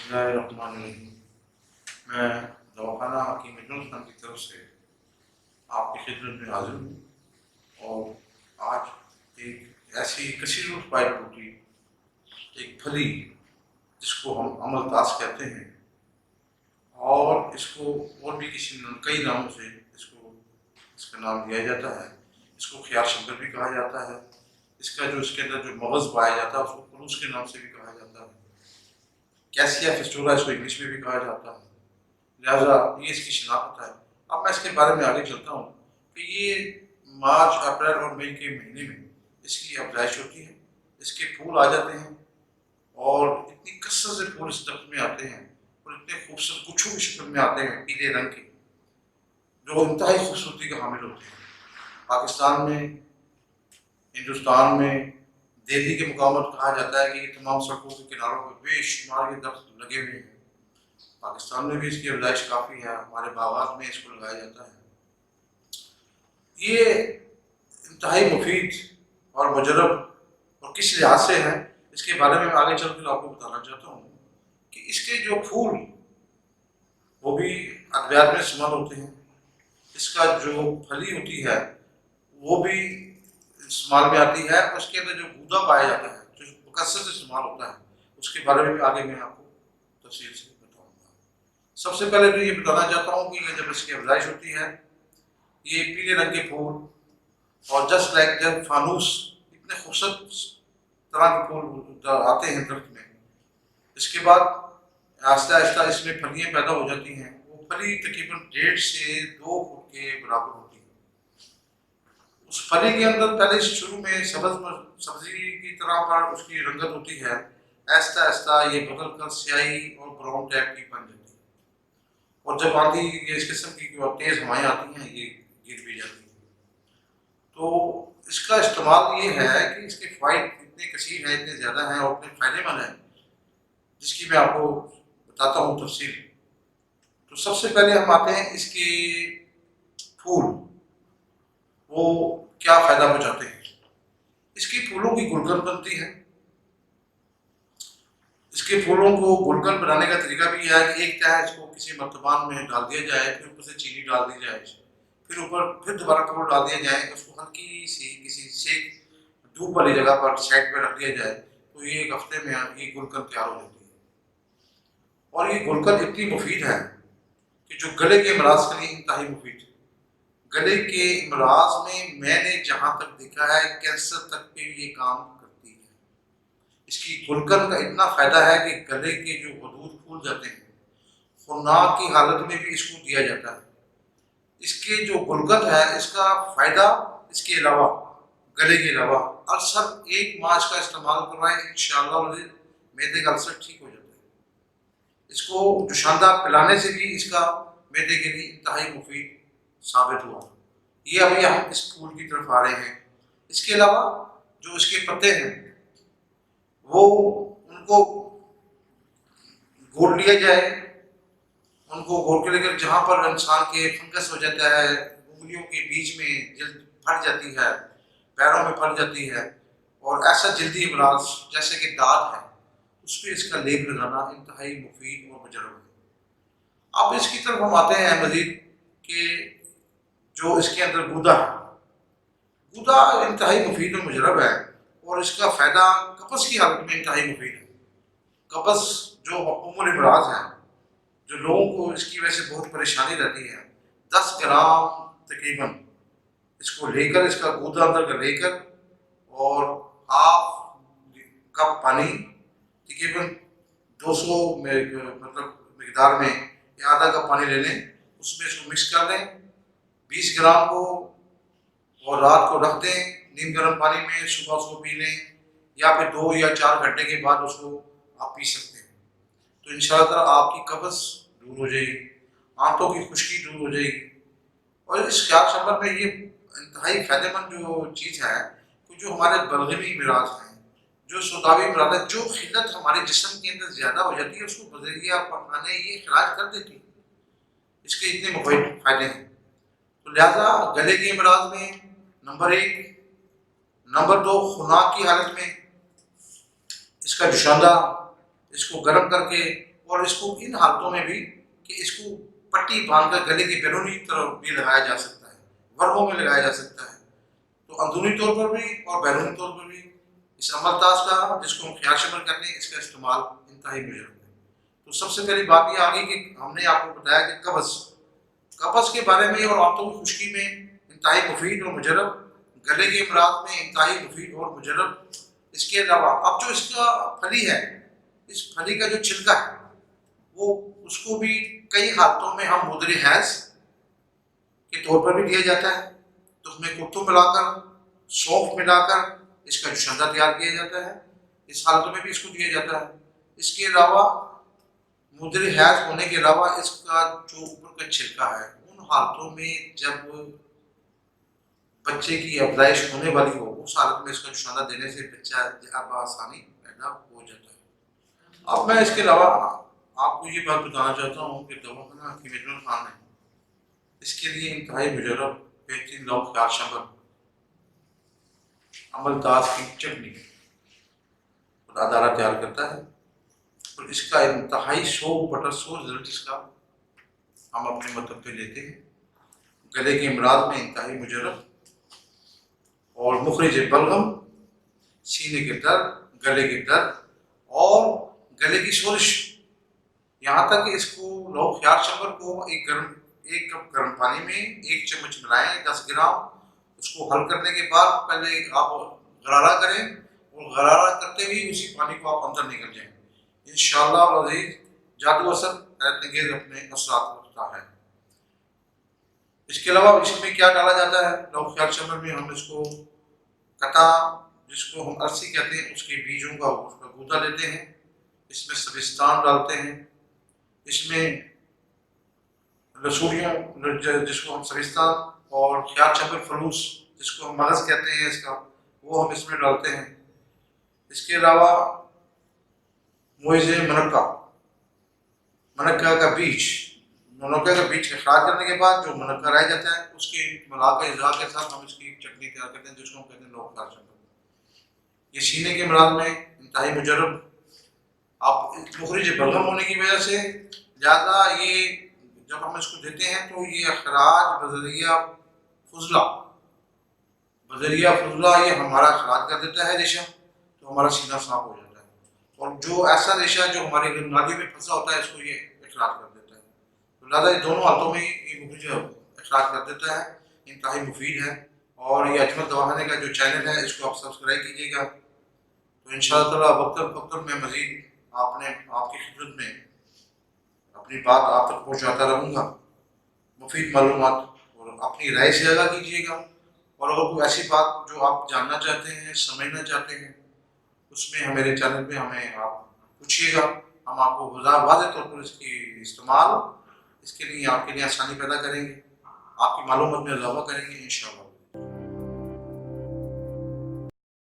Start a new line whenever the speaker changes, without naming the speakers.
बिस्मिल्लाहिर्रहमानिर्रहीम। मैं दवाखाना हकीम इजनुल खान की तरफ से आपकी खिदमत में हाजिर हूँ और आज एक ऐसी कसीर पाई बूटी, एक फली जिसको हम अमल ताश कहते हैं और इसको और भी कई नामों से इसका नाम दिया जाता है। इसको ख्यार शक्कर भी कहा जाता है। इसके अंदर जो मगज़ पाया जाता है उसको खलूस के नाम से भी कहा जाता है। कैसिया फिस्टुला इसको इंग्लिश में भी कहा जाता है। लिहाजा ये इसकी शिनाख्त है। अब मैं इसके बारे में आगे चलता हूँ कि ये मार्च, अप्रैल और मई के महीने में इसकी अफजाइश होती है। इसके फूल आ जाते हैं और इतनी कसरत से फूल इस दरख्त में आते हैं और इतने खूबसूरत गुच्छों की शक्ल में आते हैं, पीले रंग के, जो इंतहाई खूबसूरती का हामिल होते हैं। पाकिस्तान में, हिंदुस्तान में, दिल्ली के मुकाम कहा जाता है कि ये तमाम सड़कों के किनारों पर बेशुमार ये दरख्त लगे हुए हैं। पाकिस्तान में भी इसकी अफजाइश काफ़ी है। हमारे बागात में इसको लगाया जाता है। ये इंतहाई मुफीद और मुजरब और किस लिहाज से है, इसके बारे में आगे चल कर आपको बताना चाहता हूँ कि इसके जो फूल वो भी अद्वियात में इस्तेमाल होते हैं। इसका जो फली होती है वो भी इस्तेमाल में आती है। उसके अंदर जो गूदा पाया जाता है, जो कसरत इस्तेमाल होता है, उसके बारे में भी आगे मैं आपको तफसील से बताऊँगा। सबसे पहले तो ये बताना चाहता हूँ कि ये जब इसकी अफजाइश होती है, ये पीले रंग के फूल और जस्ट लाइक जब फानूस, इतने खूबसूरत तरह के फूल आते हैं दरख्त में। इसके बाद आहिस्ता आहिस्ता इसमें फलियाँ पैदा हो जाती हैं। वो फली तकरीबन 1.5 से 2 फुट के बराबर होती है। उस फली के अंदर पहले शुरू में सब्जी की तरह पर उसकी रंगत होती है। आहिस्ता आहिस्ता ये बदल कर स्याही और ब्राउन टाइप की बन जाती है और जब आंधी ये इस किस्म की तेज़ हवाएं आती हैं, ये गिर भी जाती है। तो इसका इस्तेमाल ये है कि इसके फ़ायदे इतने कसीर हैं, इतने ज़्यादा हैं और इतने फ़ायदेमंद हैं, जिसकी मैं आपको बताता हूँ तफसील। तो सबसे पहले हम आते हैं इसके फूल, वो क्या फ़ायदा पहुँचाते हैं। इसकी फूलों की गुलगन बनती है। इसके फूलों को गुलगन बनाने का तरीका भी है कि एक तह इसको किसी मर्तबान में डाल दिया जाए, फिर ऊपर से चीनी डाल दी जाए, फिर ऊपर फिर दोबारा फूल डाल दिया जाए, उसको हल्की सी किसी सेक धूप वाली जगह पर साइड पर रख दिया जाए, तो ये एक हफ्ते में ये गुलकंद तैयार हो जाती है। और ये गुलकंद इतनी मुफीद है कि जो गले के अमराज के लिए इंतहाई मुफीद है। गले के अमराज में मैंने जहाँ तक देखा है, कैंसर तक पे ये काम करती है। इसकी गुलकंद का इतना फ़ायदा है कि गले के जो गदूद फूल जाते हैं, खुरनाक की हालत में भी इसको दिया जाता है। इसके जो गुलकंद है, इसका फ़ायदा इसके अलावा, गले के अलावा, अल्सर एक माह इसका इस्तेमाल करवाएं, इंशाअल्लाह मैदे का अल्सर ठीक हो जाता है। इसको जुशांदा पिलाने से भी इसका मैदे के लिए इंतहाई मुफीद साबित हुआ। ये अभी हम इस फूल की तरफ आ रहे हैं। इसके अलावा जो इसके पत्ते हैं, वो उनको घोट लिया जाए, उनको घोट के लेकर जहाँ पर इंसान के फंगस हो जाता है, उंगलियों के बीच में जल्द फट जाती है, पैरों में फट जाती है, और ऐसा जल्दी अमराज जैसे कि दाद है, उस पर इसका लेप लगाना इंतहाई मुफीद और मुजरब है। अब इसकी तरफ हम आते हैं मजीद कि जो इसके अंदर गूदा है, गूदा इंतहाई मुफीद और मुजरब है और इसका फ़ायदा कब्ज़ की हालत में इंतहाई मुफीद है। कब्ज़ जो उम्मुल अमराज है, जो लोगों को इसकी वजह से बहुत परेशानी रहती है, 10 ग्राम तकरीबन इसको लेकर, इसका गूदा अंदर का लेकर और हाफ कप पानी, तकरीबन 200 मतलब मिकदार में या आधा कप पानी ले लें, उसमें इसको मिक्स कर लें 20 ग्राम को, और रात को रख दें नीम गर्म पानी में, सुबह उसको पी लें या फिर 2 या 4 घंटे के बाद उसको आप पी सकते हैं। तो इंशाअल्लाह आपकी कब्ज़ दूर हो जाएगी, आंतों की खुश्की दूर हो जाएगी। और इस ख्याल शंबर में ये इंतहाई फ़ायदेमंद जो चीज़ है कि जो हमारे बलगमी मिराज हैं, जो सौदावी मिराज है, जो खिल्लत हमारे जिस्म के अंदर ज़्यादा हो जाती है, उसको बजरिया पकाने ये खराज कर देती है। इसके इतने मुफीद फ़ायदे हैं। तो लिहाजा गले के अमराज में नंबर 1, नंबर 2 खुनाक की हालत में इसका जुशांदा, इसको गर्म करके اور اس کو ان حالتوں میں بھی کہ اس کو پٹی باندھ کر گلے کی بیرونی طرف بھی لگایا جا سکتا ہے، ورغوں میں لگایا جا سکتا ہے، تو اندرونی طور پر بھی اور بیرونی طور پر بھی اس عمل تاز کا، جس کو ہم خیال شمل کرتے ہیں، اس کا استعمال انتہائی مجرم ہے۔ تو سب سے پہلی بات یہ آ گئی کہ ہم نے آپ کو بتایا کہ قبض کے بارے میں اور آنتوں کی خشکی میں انتہائی مفید اور مجرب، گلے کے امراض میں انتہائی مفید اور مجرب۔ اس کے علاوہ اب جو اس کا پھلی ہے، اس پھلی کا جو چھلکا ہے، وہ اس کو بھی کئی حالتوں میں ہم مدر حیض کے طور پر بھی دیا جاتا ہے، تو اس میں کتو ملا کر، سونف ملا کر اس کا جوشندہ تیار کیا جاتا ہے، اس حالتوں میں بھی اس کو دیا جاتا ہے۔ اس کے علاوہ مدر حیض ہونے کے علاوہ اس کا جو اوپر کا چھلکا ہے، ان حالتوں میں جب بچے کی افزائش ہونے والی ہو، اس حالت میں اس کا جوشندہ دینے سے بچہ بآسانی پیدا ہو جاتا ہے۔ اب میں اس کے علاوہ آپ کو یہ بات بتانا چاہتا ہوں کہ دواخانہ حکیم خان نے اس کے لیے انتہائی مجرب بہترین لوگ خیال شمل عمل تاز کی چٹنی ادارہ تیار کرتا ہے، اور اس کا انتہائی 100/100 رزلٹ اس کا ہم اپنے مطلب پہ لیتے ہیں۔ گلے کے امراض میں انتہائی مجرب اور مخرج بلغم، سینے کے درد، گلے کے درد اور گلے کی سورش، یہاں تک کہ اس کو لوگ خیال شمل کو ایک کپ گرم پانی میں 1 چمچ ملائیں، 10 گرام، اس کو حل کرنے کے بعد پہلے آپ غرارہ کریں، اور غرارہ کرتے ہوئے اسی پانی کو آپ اندر نکل جائیں، انشاءاللہ العزیز جادو اثر حیرت انگیز اپنے اثرات رکھتا ہے۔ اس کے علاوہ اس میں کیا ڈالا جاتا ہے؟ لوگ خیال شمل میں ہم اس کو کٹا، جس کو ہم ارسی کہتے ہیں، اس کے بیجوں کا اس کا گودا لیتے ہیں، اس میں سبستان ڈالتے ہیں، اس میں لسوڑیاں جس کو ہم سبستان، اور خیال شمل فلوس جس کو ہم مغز کہتے ہیں اس کا، وہ ہم اس میں ڈالتے ہیں۔ اس کے علاوہ موئز منکہ کا بیج اخراج کرنے کے بعد جو منکہ رہ جاتا ہے، اس کی ملا کے اجزاء کے ساتھ ہم اس کی چٹنی تیار کرتے ہیں، جس کو ہم کہتے ہیں لوگ خیال شمل۔ یہ سینے کے امراض میں انتہائی مجرب، آپ مخرج بلغم ہونے کی وجہ سے زیادہ یہ جب ہم اس کو دیتے ہیں تو یہ اخراج بذریعہ فضلہ یہ ہمارا اخراج کر دیتا ہے ریشہ، تو ہمارا سینہ صاف ہو جاتا ہے، اور جو ایسا ریشہ جو ہماری نالی میں پھنسا ہوتا ہے، اس کو یہ اخراج کر دیتا ہے۔ تو لہٰذا یہ دونوں حالتوں میں یہ مخرج اخراج کر دیتا ہے، انتہائی مفید ہے۔ اور یہ اجمل دواخانے کا جو چینل ہے، اس کو آپ سبسکرائب کیجیے گا، تو ان شاء اللہ تعالیٰ وقتاً فوقتاً میں مزید آپ کی خدمت میں اپنی بات آپ تک پہنچاتا رہوں گا، مفید معلومات، اور اپنی رائے سے آگاہ کیجیے گا، اور اگر کوئی ایسی بات جو آپ جاننا چاہتے ہیں، سمجھنا چاہتے ہیں، اس میں میرے چینل پہ ہمیں آپ پوچھیے گا، ہم آپ کو واضح طور پر اس کی استعمال، اس کے لیے آپ کے لیے آسانی پیدا کریں گے، آپ کی معلومات میں اضافہ کریں گے انشاءاللہ۔